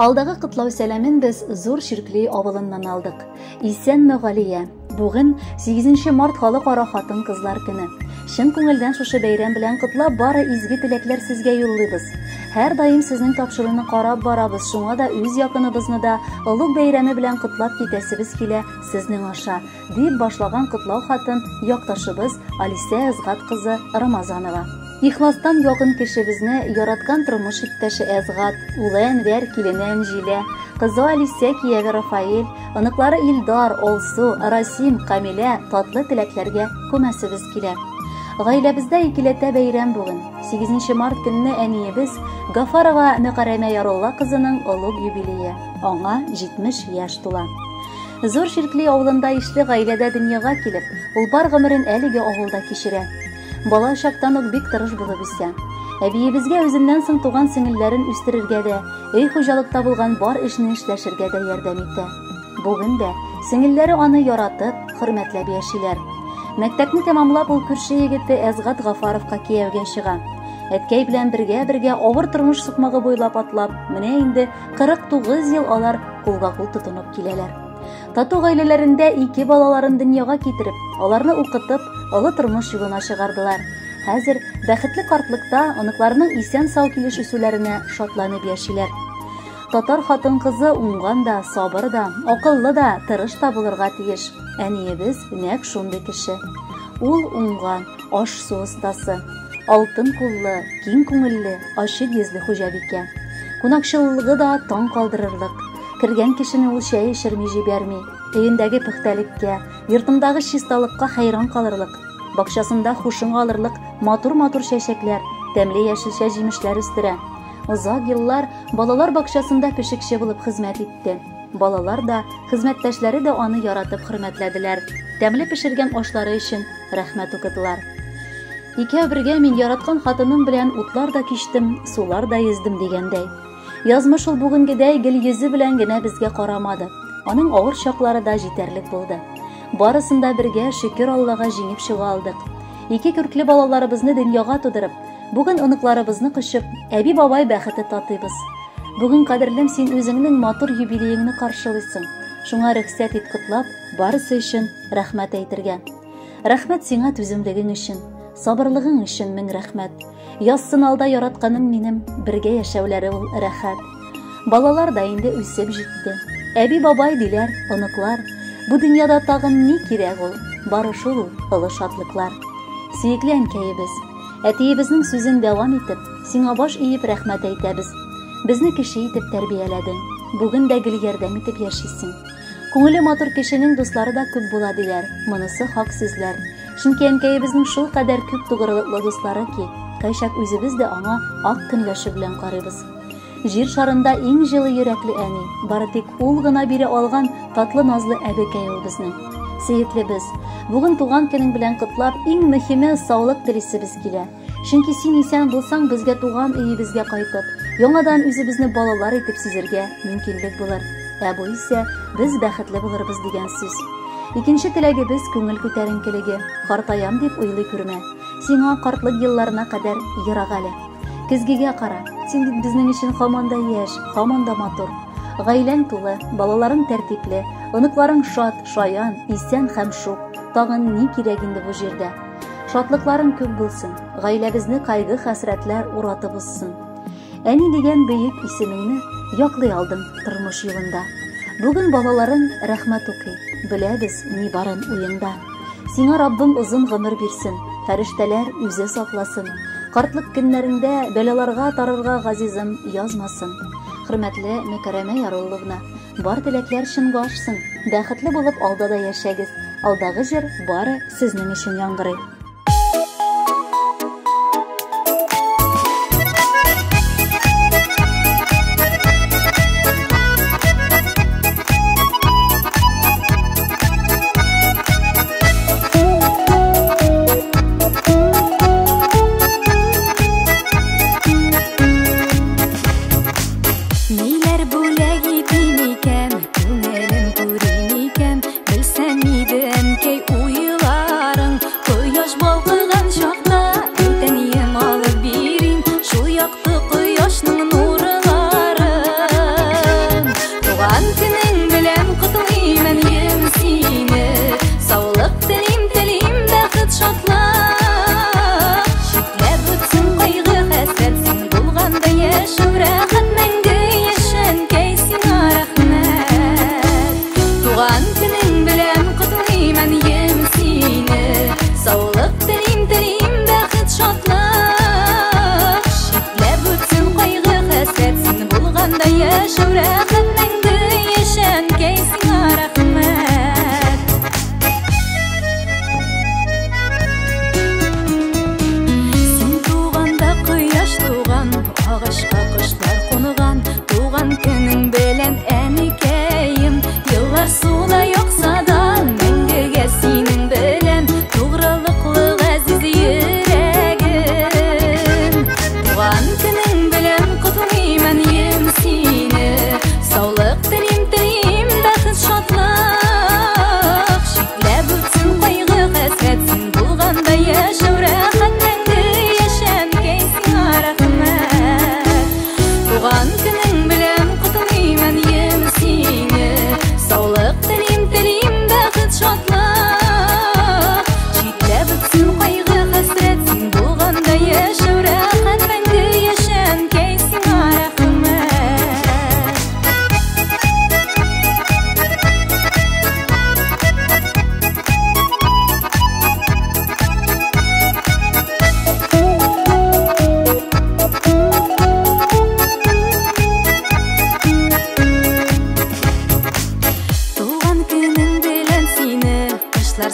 Алдагы кытлау сәламен без Зур Ширкли авылыннан алдык. Исәнме, Галия? Бүген 8 март халыкара хатын-кызлар көне. Чын күңелдән шушы бәйрәм белән кытлап бары изге теләкләр сезгә юллыйбыз. Һәр даим сезнең тапшыруны карап барабыз. Шуңа да үз якыныбызны да олуг бәйрәме белән кытлап китәсебез килә сезнең аша, дип башлаган кытлау хатын якташыбыз Алисә Әзгат кызы Рамазанова. Ихластан якын кешебезне яраткан тормыш иптәше Әзгат, улы Әнвәр, килене Әнҗилә, кызы Алисә, кияве Рафаил, оныклары Илдар, Олсу, Расим, Камилә татлы теләкләргә күмәсебез килә. Гаиләбездә икеләтә бәйрәм бүген. 8 март көнне әниебез Гафарова Мөхәррәмә Ярулла кызының олуг юбилее. Аңа 70 яшь тула. Зур Ширкли авылында ишле гаиләдә дөньяга килеп, ул бар гомерен әлеге авылда кичерә. Бала чактан ук бик тырыш булып үсә. Әбиебезгә үзеннән соң туган сеңелләрен үстерергә дә, өй хуҗалыкта булган бар эшне эшләшергә дә ярдәм итә. Бүген дә сеңелләре аны яратып, хөрмәтләп яшиләр. Мәктәпне тәмамлап ул күрше егете Әзгат Гафаровка кияүгә чыга. Әткәй белән бергә авыр тормыш сукмагы буйлап атлап, менә инде 49 ел алар кулга-кул тотынып киләләр. Тату гаиләләрендә 2 балаларын дөньяга китереп, аларны укытып, олы тормыш юлына чыгардылар. Хәзер бәхетле картлыкта оныкларының исән-сау килеш үсүләренә шатланып яшиләр. Татар хатын-кызы уңган да, сабыр да, акыллы да, тырыш та булырга тиеш. Әниебез нәкъ шундый кеше. Ул уңган, аш-су остасы, алтын куллы, киң күңелле, ачык йөзле хуҗабикә. Кунакчыллыгы да таң калдырырлык. Кергән кешене ул чәй эшерми җибәрми. Өендәге пөхтәлеккә, йортындагы чисталыкка хайран калырлык. Бакчасында хушың алырлык матур-матур чәчәкләр, тәмле яшелчә җимешләр үстерә. Озак еллар балалар бакчасында пешекче булып хезмәт итте. Балалар да, хезмәттәшләре дә аны яратып хөрмәтләделәр. Тәмле пешергән ашлары өчен рәхмәт укыдылар. Икәү бергә мин яраткан хатыным белән утлар да кичтем, сулар да ездем дигәндәй. Язмыш ул бүгенгедәй гел йөзе белән генә безгә карамады. Аның авыр чаклары да җитәрлек булды. Барысында бергә шөкер Аллага җиңеп чыга алдык. 2 күркле балаларыбызны дөньяга тудырып, бүген оныкларыбызны кышып, әби-бабай бәхете татыйбыз. Бүген кадерлем син үзеңнең матур юбилееңне каршылыйсың. Шуңа рөхсәт ит кытлап, барысы өчен рәхмәт әйтергә. Рәхмәт сиңа түземлегең өчен, сабырлыгың өчен мең рәхмәт. Яссын алда яратканым минем, бергә яшәүләре ул рәхәт. Балалар да инде үсеп җитте. Әби-бабай диләр, оныклар. Бу дөньяда тагын ни кирәк ул? Бары шул олы шатлыклар. Сөекле әнкәебез, әтиебезнең сүзен дәвам итеп, сиңа баш иеп рәхмәт әйтәбез. Безне кеше итеп тәрбияләдең. Бүген дә гел ярдәм итеп яшисең. Күңеле матур кешенең дуслары да күп була диләр. Монысы хак сүзләр. Чөнки әнкәебезнең шул кадәр күп тугрылыклы дуслары ки, кайчак үзебез дә аңа ак көнләше белән карыйбыз. Җир шарында иң җылы йөрәкле әни, бары тик ул гына бире алган татлы назлы әбекәй ул безнең. Сөекле без, бүген туган көнең белән кытлап, иң мөһиме саулык телисебез килә. Чөнки син исән булсаң, безгә туган өебезгә кайтып, яңадан үзебезне балалар итеп сизергә мөмкинлек булыр. Ә бу исә без бәхетле булырбыз дигән сүз. Икенче теләгебез күңел күтәренкелеге. Картаям дип уйлый күрмә. Сиңа картлык елларына кадәр ерак әле. Көзгегә кара. Син бит безнең өчен һаман да яшь, һаман да матур. Гаиләң тулы, балаларың тәртипле, оныкларың шат, шаян, исән һәм шук. Тагын ни кирәк инде бу җирдә? Шатлыкларың күп булсын. Гаиләбезне кайгы хәсрәтләр уратып узсын. Әни дигән бөек исемеңне яклый алдың тормыш юлында. Бүген балаларың рәхмәт укый. Беләбез ни барын уеңда. Сиңа Раббым озын гомер бирсен, фәрештәләр үзе сакласын. Картлык көннәрендә бәлаларга тарырга газизым язмасын. Хөрмәтле Мөхәррәмә Ярулловна, бар теләкләр чынга ашсын. Бәхетле булып алдада яшәгез. Алдагы җир бары сезнең өчен яңгырый. белән котлыймын сине. Саулык телим, бәхет, шатлык. Шикләп үтсен кайгы, хәсрәт, син булганда яшәү рәхәт, мәңге яшәнкәй сиңа рәхмәт. Син туганда кояш туган, агачка кошлар кунган, туган көнең белән әникәем. Еллар суда якса да, мәңгегә синең белән тугрылыклы газиз йөрәгем. Туган көнең белән котлыймын сине. Саулык телим, бәхет, шатлык. Шикләп үтсен кайгы, хәсрәт, син булганда яшәү рәхәт, мәңге яшәнкәй сиңа рәхмәт. Туган көнең белән котлыймын сине. Саулык телим, бәхет, шатлык. Шикләп үтсен кайгы, хәсрәт, син булганда яшәү рәхәт, мәңге яшәнкәй сиңа рәхмәт. Туган көнең белән сине, кошлар